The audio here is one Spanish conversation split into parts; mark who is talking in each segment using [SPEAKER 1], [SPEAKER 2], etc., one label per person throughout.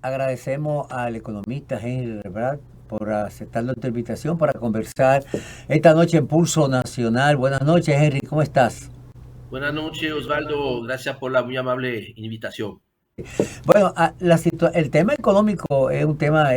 [SPEAKER 1] Agradecemos al economista Henry Rebrad por aceptar nuestra invitación para conversar esta noche en Pulso Nacional. Buenas noches, Henry, ¿cómo estás?
[SPEAKER 2] Buenas noches, Osvaldo. Gracias por la muy amable invitación.
[SPEAKER 1] Bueno, el tema económico es un tema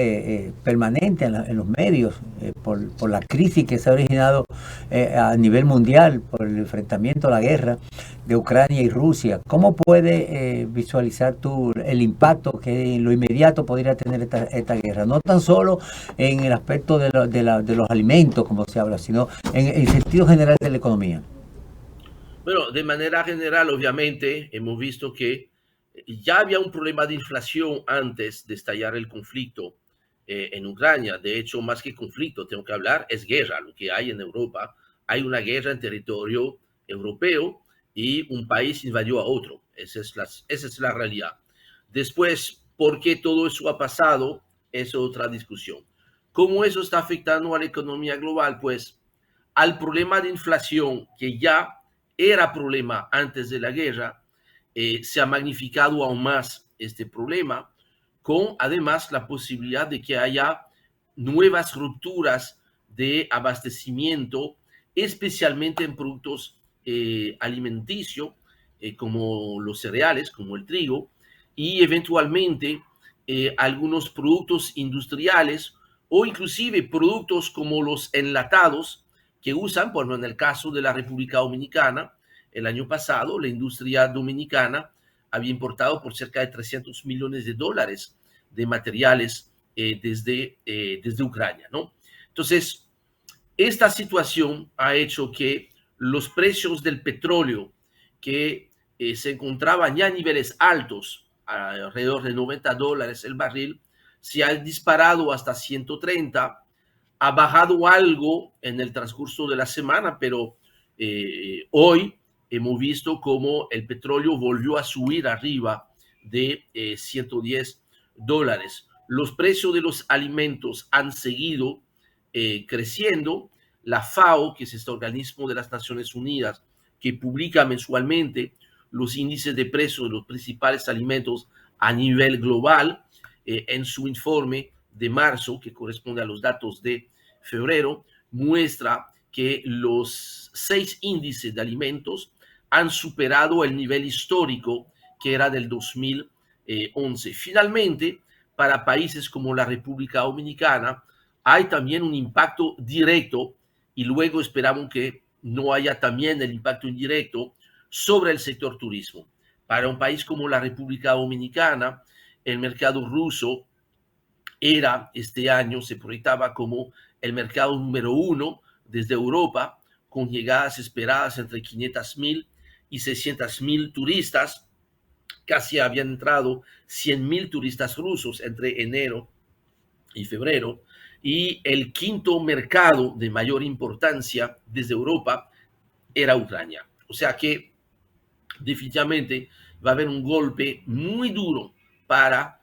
[SPEAKER 1] permanente en los medios por la crisis que se ha originado a nivel mundial por el enfrentamiento, la guerra de Ucrania y Rusia. ¿Cómo puede visualizar tú el impacto que en lo inmediato podría tener esta guerra? No tan solo en el aspecto de los alimentos, como se habla, sino en sentido general de la economía.
[SPEAKER 2] Bueno, de manera general, obviamente, hemos visto que ya había un problema de inflación antes de estallar el conflicto en Ucrania. De hecho, más que conflicto, tengo que hablar, es guerra. Lo que hay en Europa, hay una guerra en territorio europeo y un país invadió a otro. Esa es la realidad. Después, ¿por qué todo eso ha pasado? Es otra discusión. ¿Cómo eso está afectando a la economía global? Pues al problema de inflación que ya era problema antes de la guerra, se ha magnificado aún más este problema, con además la posibilidad de que haya nuevas rupturas de abastecimiento, especialmente en productos alimenticios, como los cereales, como el trigo, y eventualmente algunos productos industriales o inclusive productos como los enlatados que usan, por ejemplo, en el caso de la República Dominicana, el año pasado la industria dominicana había importado por cerca de 300 millones de dólares de materiales desde Ucrania, ¿no? Entonces, esta situación ha hecho que los precios del petróleo que se encontraban ya a niveles altos, alrededor de $90 el barril, se ha disparado hasta 130, ha bajado algo en el transcurso de la semana, pero hoy hemos visto cómo el petróleo volvió a subir arriba de $110. Los precios de los alimentos han seguido creciendo. La FAO, que es este organismo de las Naciones Unidas que publica mensualmente los índices de precios de los principales alimentos a nivel global, en su informe de marzo, que corresponde a los datos de febrero, muestra que los 6 índices de alimentos han superado el nivel histórico que era del 2011. Finalmente, para países como la República Dominicana, hay también un impacto directo y luego esperamos que no haya también el impacto indirecto sobre el sector turismo. Para un país como la República Dominicana, el mercado ruso era este año, se proyectaba como el mercado número 1 desde Europa, con llegadas esperadas entre 500,000 y 600,000 turistas. Casi habían entrado 100,000 turistas rusos entre enero y febrero. Y el quinto mercado de mayor importancia desde Europa era Ucrania. O sea que definitivamente va a haber un golpe muy duro para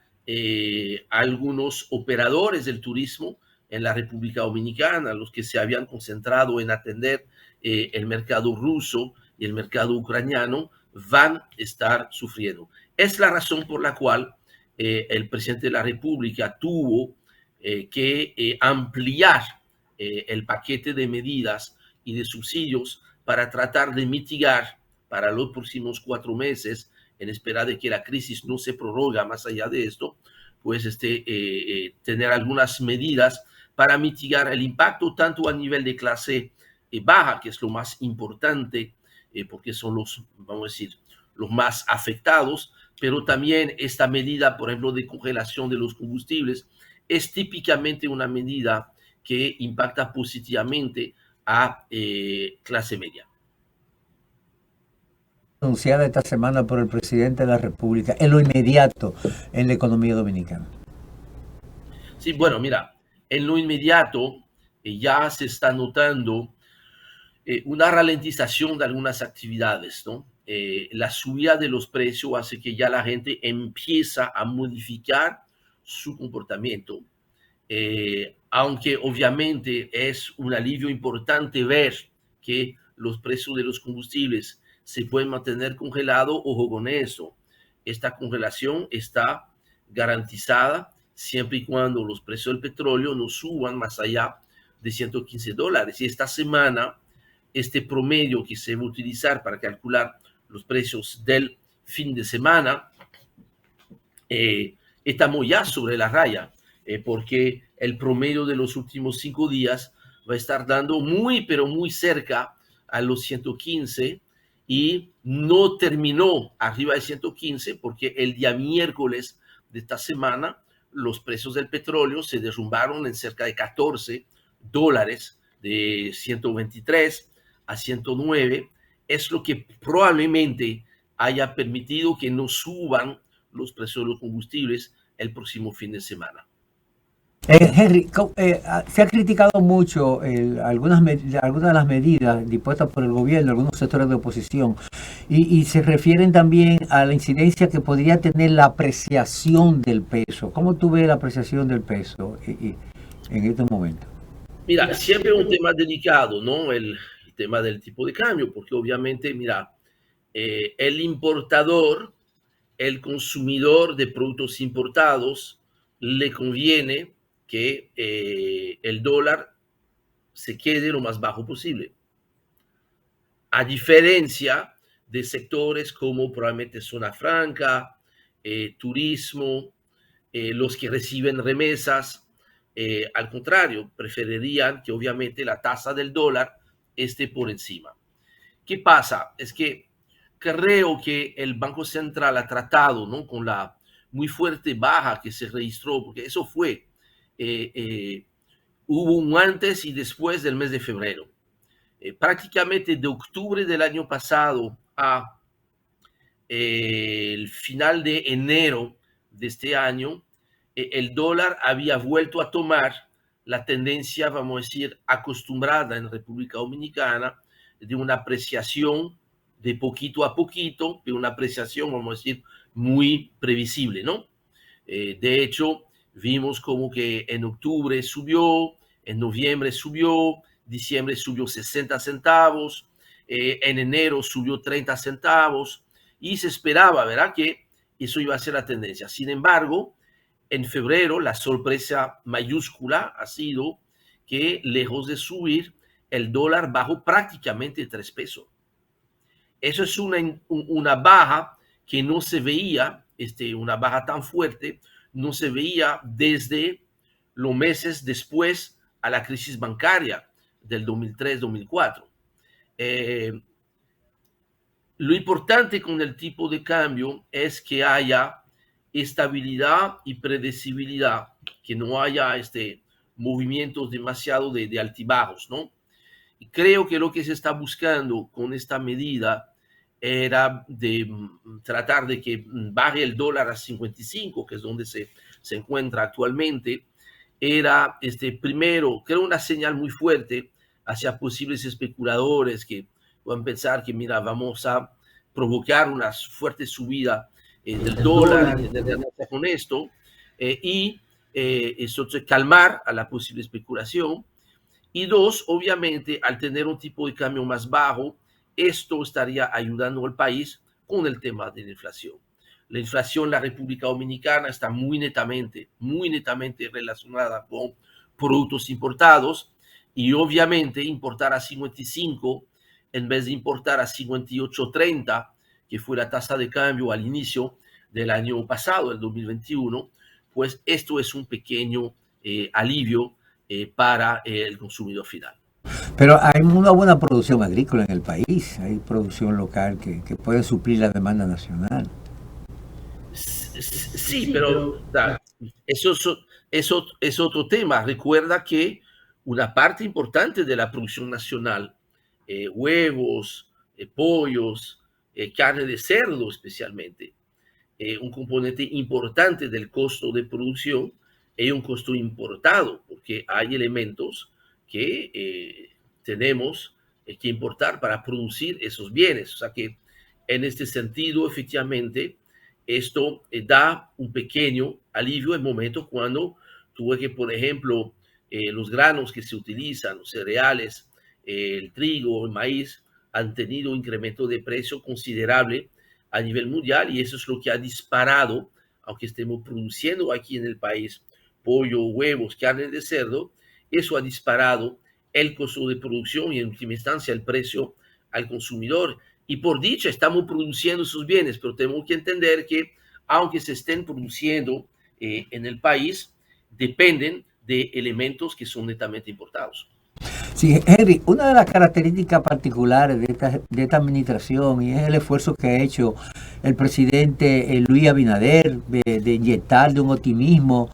[SPEAKER 2] algunos operadores del turismo en la República Dominicana, los que se habían concentrado en atender el mercado ruso y el mercado ucraniano, van a estar sufriendo. Es la razón por la cual el presidente de la República tuvo que ampliar el paquete de medidas y de subsidios para tratar de mitigar para los próximos 4 meses, en espera de que la crisis no se prorroga más allá de esto, pues tener algunas medidas para mitigar el impacto tanto a nivel de clase baja, que es lo más importante, porque son los, vamos a decir, los más afectados, pero también esta medida, por ejemplo, de congelación de los combustibles, es típicamente una medida que impacta positivamente a clase media.
[SPEAKER 1] Anunciada esta semana por el presidente de la República en lo inmediato en la economía dominicana.
[SPEAKER 2] Sí, bueno, mira, en lo inmediato ya se está notando una ralentización de algunas actividades, ¿no? La subida de los precios hace que ya la gente empieza a modificar su comportamiento. Aunque obviamente es un alivio importante ver que los precios de los combustibles se pueden mantener congelados, ojo con eso. Esta congelación está garantizada siempre y cuando los precios del petróleo no suban más allá de $115. Y esta semana, este promedio que se va a utilizar para calcular los precios del fin de semana, estamos ya sobre la raya, porque el promedio de los últimos 5 días va a estar dando muy, pero muy cerca a los 115 y no terminó arriba de 115 porque el día miércoles de esta semana los precios del petróleo se derrumbaron en cerca de $14, de 123 a 109. Es lo que probablemente haya permitido que no suban los precios de los combustibles el próximo fin de semana.
[SPEAKER 1] Henry, se ha criticado mucho algunas de las medidas dispuestas por el gobierno, algunos sectores de oposición, y se refieren también a la incidencia que podría tener la apreciación del peso. ¿Cómo tú ves la apreciación del peso en este momento?
[SPEAKER 2] Mira, siempre es un tema delicado, ¿no? El tema del tipo de cambio, porque obviamente, mira, el importador, el consumidor de productos importados, le conviene que el dólar se quede lo más bajo posible. A diferencia de sectores como probablemente zona franca, turismo, los que reciben remesas, al contrario, preferirían que obviamente la tasa del dólar esté por encima. ¿Qué pasa? Es que creo que el Banco Central ha tratado, ¿no? Con la muy fuerte baja que se registró, porque eso fue, hubo un antes y después del mes de febrero. Prácticamente de octubre del año pasado a el final de enero de este año, el dólar había vuelto a tomar la tendencia, vamos a decir, acostumbrada en República Dominicana, de una apreciación de poquito a poquito, de una apreciación, vamos a decir, muy previsible, ¿no? De hecho, vimos como que en octubre subió, en noviembre subió, diciembre subió 60 centavos, en enero subió 30 centavos y se esperaba, ¿verdad?, que eso iba a ser la tendencia. Sin embargo, en febrero la sorpresa mayúscula ha sido que lejos de subir, el dólar bajó prácticamente 3 pesos. Eso es una baja que no se veía, una baja tan fuerte, no se veía desde los meses después a la crisis bancaria del 2003-2004. Lo importante con el tipo de cambio es que haya estabilidad y predecibilidad, que no haya movimientos demasiado de altibajos, ¿no? Y creo que lo que se está buscando con esta medida era de tratar de que baje el dólar a 55, que es donde se encuentra actualmente. Era, primero, creo una señal muy fuerte hacia posibles especuladores que van a pensar que, mira, vamos a provocar una fuerte subida del dólar y de con esto, y eso calmar a la posible especulación. Y dos, obviamente, al tener un tipo de cambio más bajo, esto estaría ayudando al país con el tema de la inflación. La inflación en la República Dominicana está muy netamente relacionada con productos importados y obviamente importar a 55 en vez de importar a 58.30, que fue la tasa de cambio al inicio del año pasado, el 2021, pues esto es un pequeño alivio para el consumidor final.
[SPEAKER 1] Pero hay una buena producción agrícola en el país, hay producción local que puede suplir la demanda nacional.
[SPEAKER 2] Sí, pero eso es otro tema. Recuerda que una parte importante de la producción nacional, huevos, pollos, carne de cerdo especialmente, un componente importante del costo de producción es un costo importado, porque hay elementos que tenemos que importar para producir esos bienes. O sea que en este sentido, efectivamente, esto da un pequeño alivio en momentos cuando tuve que, por ejemplo, los granos que se utilizan, los cereales, el trigo, el maíz, han tenido un incremento de precio considerable a nivel mundial y eso es lo que ha disparado, aunque estemos produciendo aquí en el país pollo, huevos, carne de cerdo, eso ha disparado el costo de producción y en última instancia el precio al consumidor. Y por dicha estamos produciendo esos bienes, pero tenemos que entender que aunque se estén produciendo en el país, dependen de elementos que son netamente importados.
[SPEAKER 1] Sí, Henry, una de las características particulares de esta administración y es el esfuerzo que ha hecho el presidente Luis Abinader de inyectar de un optimismo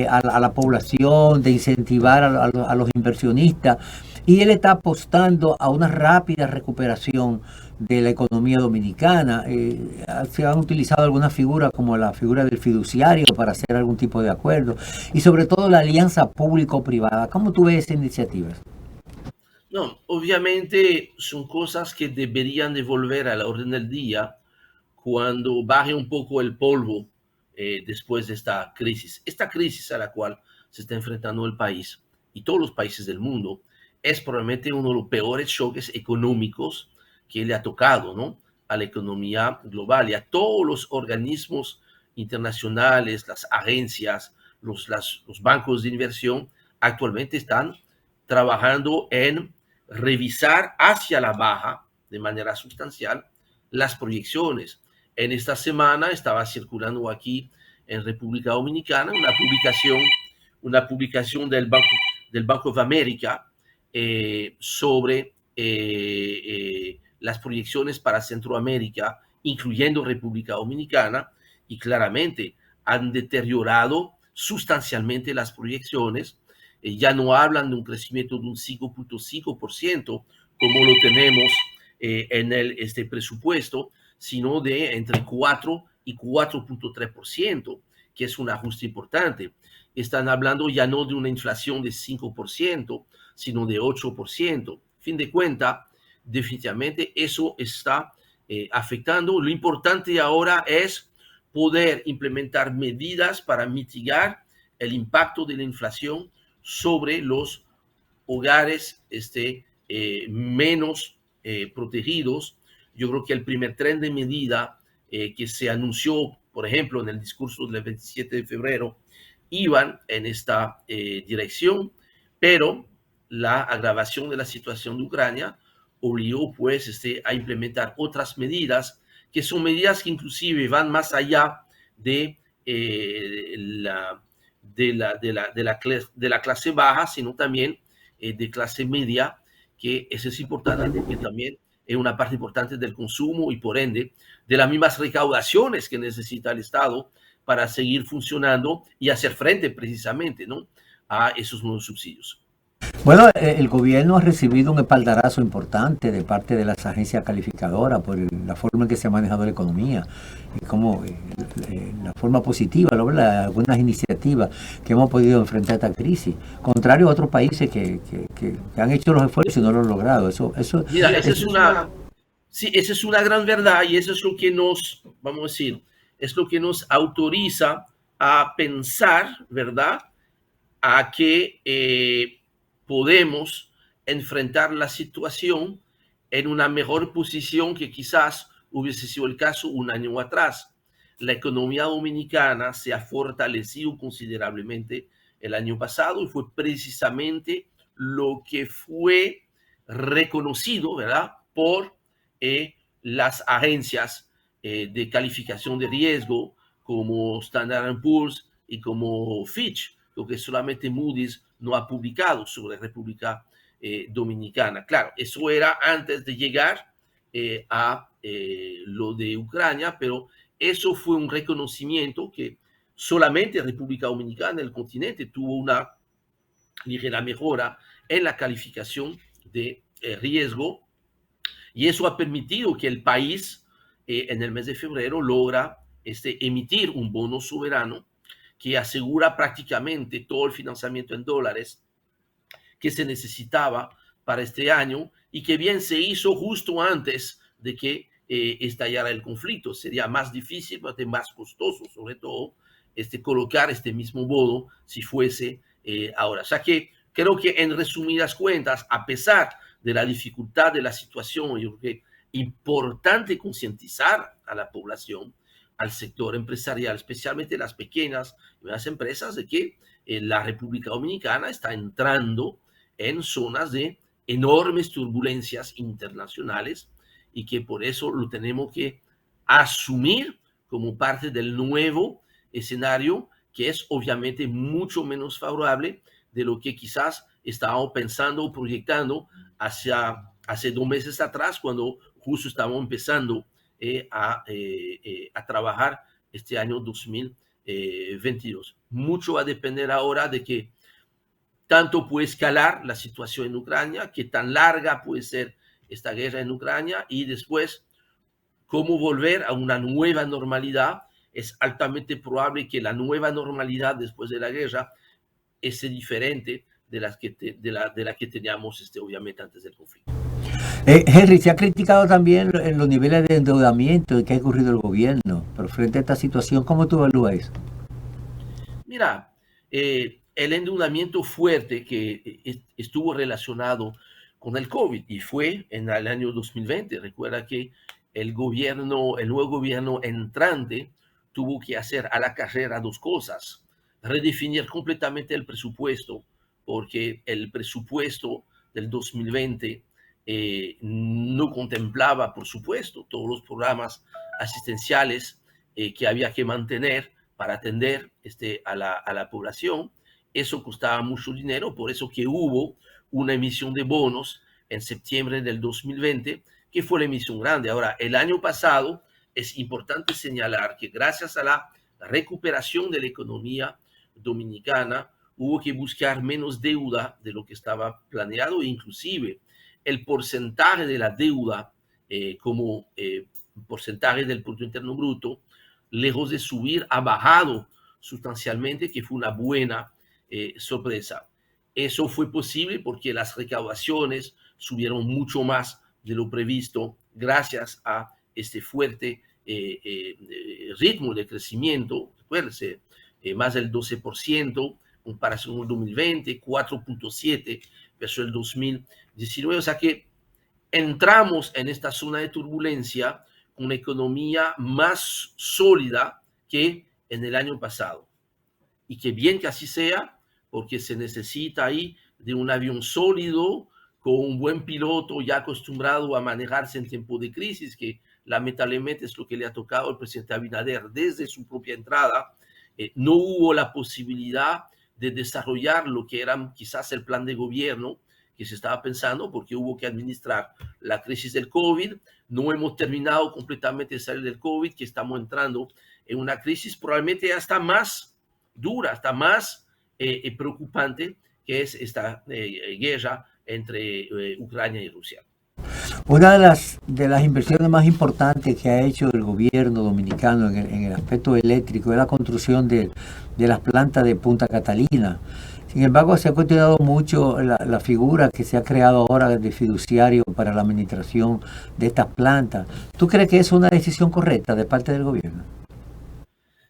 [SPEAKER 1] a la población, de incentivar a los inversionistas, y él está apostando a una rápida recuperación de la economía dominicana. Se han utilizado algunas figuras como la figura del fiduciario para hacer algún tipo de acuerdo y sobre todo la alianza público-privada. ¿Cómo tú ves esa iniciativa?
[SPEAKER 2] No, obviamente son cosas que deberían de volver a la orden del día cuando baje un poco el polvo después de esta crisis. Esta crisis a la cual se está enfrentando el país y todos los países del mundo es probablemente uno de los peores choques económicos que le ha tocado, ¿no?, a la economía global y a todos los organismos internacionales, las agencias, los bancos de inversión actualmente están trabajando en revisar hacia la baja de manera sustancial las proyecciones. En esta semana estaba circulando aquí en República Dominicana una publicación del Banco de América sobre las proyecciones para Centroamérica, incluyendo República Dominicana, y claramente han deteriorado sustancialmente las proyecciones. Ya no hablan de un crecimiento de un 5.5% como lo tenemos en este presupuesto, sino de entre 4 y 4.3%, que es un ajuste importante. Están hablando ya no de una inflación de 5%, sino de 8%. Fin de cuentas, definitivamente eso está afectando. Lo importante ahora es poder implementar medidas para mitigar el impacto de la inflación sobre los hogares menos protegidos. Yo creo que el primer tren de medida que se anunció, por ejemplo, en el discurso del 27 de febrero, iban en esta dirección, pero la agravación de la situación de Ucrania obligó pues a implementar otras medidas que son medidas que inclusive van más allá de la clase baja, sino también de clase media, que eso es importante porque también es una parte importante del consumo y por ende de las mismas recaudaciones que necesita el Estado para seguir funcionando y hacer frente precisamente, ¿no?, a esos nuevos subsidios.
[SPEAKER 1] Bueno, el gobierno ha recibido un espaldarazo importante de parte de las agencias calificadoras por la forma en que se ha manejado la economía y cómo la forma positiva, ¿no?, algunas iniciativas que hemos podido enfrentar esta crisis, contrario a otros países que han hecho los esfuerzos y no lo han logrado.
[SPEAKER 2] Mira, sí, esa es una gran verdad y eso es lo que nos, vamos a decir, es lo que nos autoriza a pensar, ¿verdad?, a que podemos enfrentar la situación en una mejor posición que quizás hubiese sido el caso un año atrás. La economía dominicana se ha fortalecido considerablemente el año pasado y fue precisamente lo que fue reconocido, ¿verdad?, por las agencias de calificación de riesgo como Standard & Poor's y como Fitch, lo que solamente Moody's no ha publicado sobre República Dominicana. Claro, eso era antes de llegar a lo de Ucrania, pero eso fue un reconocimiento que solamente República Dominicana, el continente, tuvo una ligera mejora en la calificación de riesgo y eso ha permitido que el país en el mes de febrero logra emitir un bono soberano que asegura prácticamente todo el financiamiento en dólares que se necesitaba para este año y que bien se hizo justo antes de que estallara el conflicto. Sería más difícil, más costoso, sobre todo colocar este mismo bono si fuese ahora. O sea que creo que en resumidas cuentas, a pesar de la dificultad de la situación, yo creo que importante concientizar a la población, al sector empresarial, especialmente las pequeñas y medianas empresas, de que la República Dominicana está entrando en zonas de enormes turbulencias internacionales y que por eso lo tenemos que asumir como parte del nuevo escenario, que es obviamente mucho menos favorable de lo que quizás estábamos pensando o proyectando hace 2 meses atrás, cuando justo estábamos empezando a trabajar este año 2022. Mucho va a depender ahora de que tanto puede escalar la situación en Ucrania, qué tan larga puede ser esta guerra en Ucrania y después cómo volver a una nueva normalidad. Es altamente probable que la nueva normalidad después de la guerra es diferente de la que teníamos obviamente antes del conflicto.
[SPEAKER 1] Henry, se ha criticado también los niveles de endeudamiento que ha ocurrido el gobierno, pero frente a esta situación, ¿cómo tú evalúas eso?
[SPEAKER 2] Mira, el endeudamiento fuerte que estuvo relacionado con el COVID y fue en el año 2020. Recuerda que el nuevo gobierno entrante tuvo que hacer a la carrera dos cosas: redefinir completamente el presupuesto, porque el presupuesto del 2020 no contemplaba, por supuesto, todos los programas asistenciales que había que mantener para atender a la población. Eso costaba mucho dinero, por eso que hubo una emisión de bonos en septiembre del 2020, que fue la emisión grande. Ahora, el año pasado es importante señalar que gracias a la recuperación de la economía dominicana, hubo que buscar menos deuda de lo que estaba planeado, e inclusive el porcentaje de la deuda como porcentaje del Producto Interno Bruto, lejos de subir, ha bajado sustancialmente, que fue una buena sorpresa. Eso fue posible porque las recaudaciones subieron mucho más de lo previsto gracias a este fuerte ritmo de crecimiento. Recuérdense, más del 12% en comparación con el 2020, 4.7% versus el 2019. O sea que entramos en esta zona de turbulencia con una economía más sólida que en el año pasado. Y que bien que así sea, porque se necesita ahí de un avión sólido, con un buen piloto ya acostumbrado a manejarse en tiempo de crisis, que lamentablemente es lo que le ha tocado al presidente Abinader desde su propia entrada. No hubo la posibilidad de desarrollar lo que era quizás el plan de gobierno que se estaba pensando, porque hubo que administrar la crisis del COVID. No hemos terminado completamente de salir del COVID, que estamos entrando en una crisis probablemente hasta más dura, hasta más preocupante, que es esta guerra entre Ucrania y Rusia.
[SPEAKER 1] Una de las inversiones más importantes que ha hecho el gobierno dominicano en el aspecto eléctrico es la construcción de las plantas de Punta Catalina. Sin embargo, se ha cuestionado mucho la figura que se ha creado ahora de fiduciario para la administración de estas plantas. ¿Tú crees que es una decisión correcta de parte del gobierno?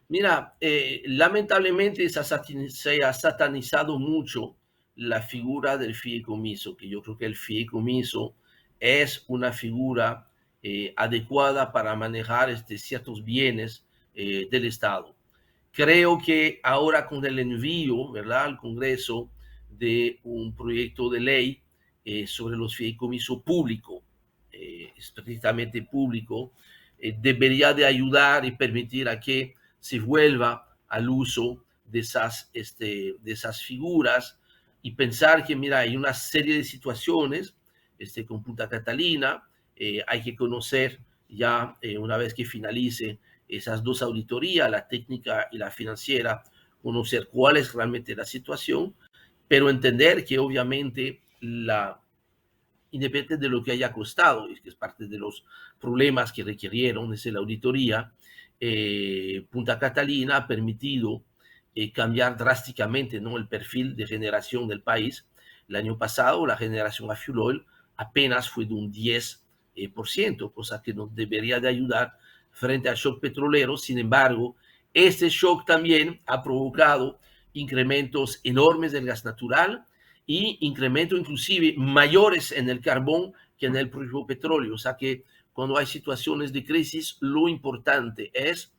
[SPEAKER 2] Mira, lamentablemente se ha satanizado mucho la figura del fideicomiso, que yo creo que el fideicomiso es una figura adecuada para manejar ciertos bienes del Estado. Creo que ahora con el envío, ¿verdad?, al Congreso de un proyecto de ley sobre los fideicomisos públicos, estrictamente público, debería de ayudar y permitir a que se vuelva al uso de esas figuras, y pensar que, mira, hay una serie de situaciones con Punta Catalina. Hay que conocer ya, una vez que finalice esas dos auditorías, la técnica y la financiera, conocer cuál es realmente la situación, pero entender que obviamente independiente de lo que haya costado, y que es parte de los problemas que requirieron desde la auditoría, Punta Catalina ha permitido cambiar drásticamente, ¿no?, el perfil de generación del país. El año pasado la generación a fuel oil apenas fue de un 10%, cosa que nos debería de ayudar frente al shock petrolero. Sin embargo, este shock también ha provocado incrementos enormes del gas natural y incrementos inclusive mayores en el carbón que en el propio petróleo. O sea que cuando hay situaciones de crisis, lo importante es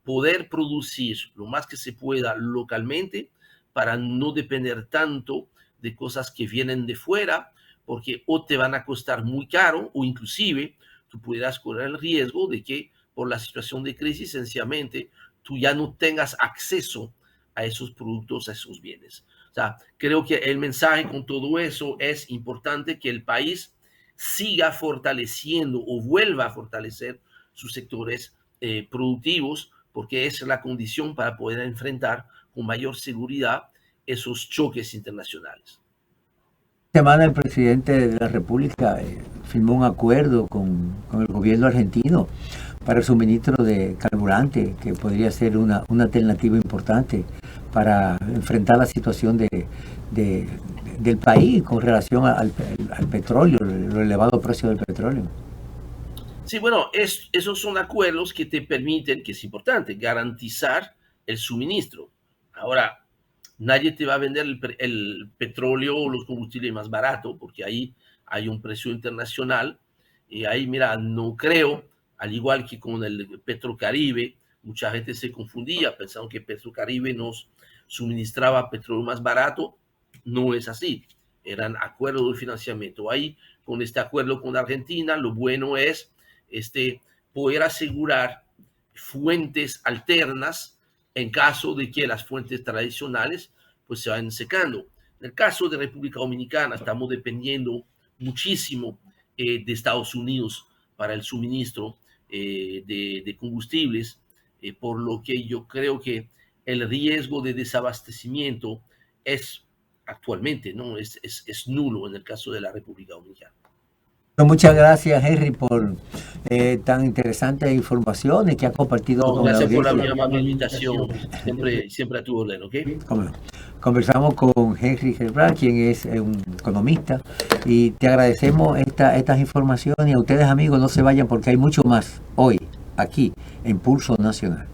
[SPEAKER 2] poder producir lo más que se pueda localmente para no depender tanto de cosas que vienen de fuera, porque o te van a costar muy caro o inclusive tú pudieras correr el riesgo de que por la situación de crisis sencillamente tú ya no tengas acceso a esos productos, a esos bienes. O sea, creo que el mensaje con todo eso es importante que el país siga fortaleciendo o vuelva a fortalecer sus sectores productivos, porque es la condición para poder enfrentar con mayor seguridad esos choques internacionales.
[SPEAKER 1] Esta semana el presidente de la República firmó un acuerdo con el gobierno argentino para el suministro de carburante, que podría ser una alternativa importante para enfrentar la situación del país con relación al petróleo, el elevado precio del petróleo.
[SPEAKER 2] Sí, bueno, esos son acuerdos que te permiten, que es importante, garantizar el suministro. Ahora, nadie te va a vender el petróleo o los combustibles más barato, porque ahí hay un precio internacional. Y ahí, mira, no creo, al igual que con el Petrocaribe, mucha gente se confundía pensando que Petrocaribe nos suministraba petróleo más barato. No es así. Eran acuerdos de financiamiento. Ahí, con este acuerdo con Argentina, lo bueno es poder asegurar fuentes alternas en caso de que las fuentes tradicionales pues se vayan secando. En el caso de República Dominicana estamos dependiendo muchísimo de Estados Unidos para el suministro de combustibles, por lo que yo creo que el riesgo de desabastecimiento es actualmente, ¿no? Es nulo en el caso de la República Dominicana.
[SPEAKER 1] Muchas gracias, Henry, por tan interesantes informaciones que ha compartido con la
[SPEAKER 2] audiencia. Gracias por la amable invitación. Siempre a tu orden, ¿ok?
[SPEAKER 1] Conversamos con Henry Gelbrand, quien es un economista, y te agradecemos estas informaciones. Y a ustedes, amigos, no se vayan porque hay mucho más hoy, aquí, en Pulso Nacional.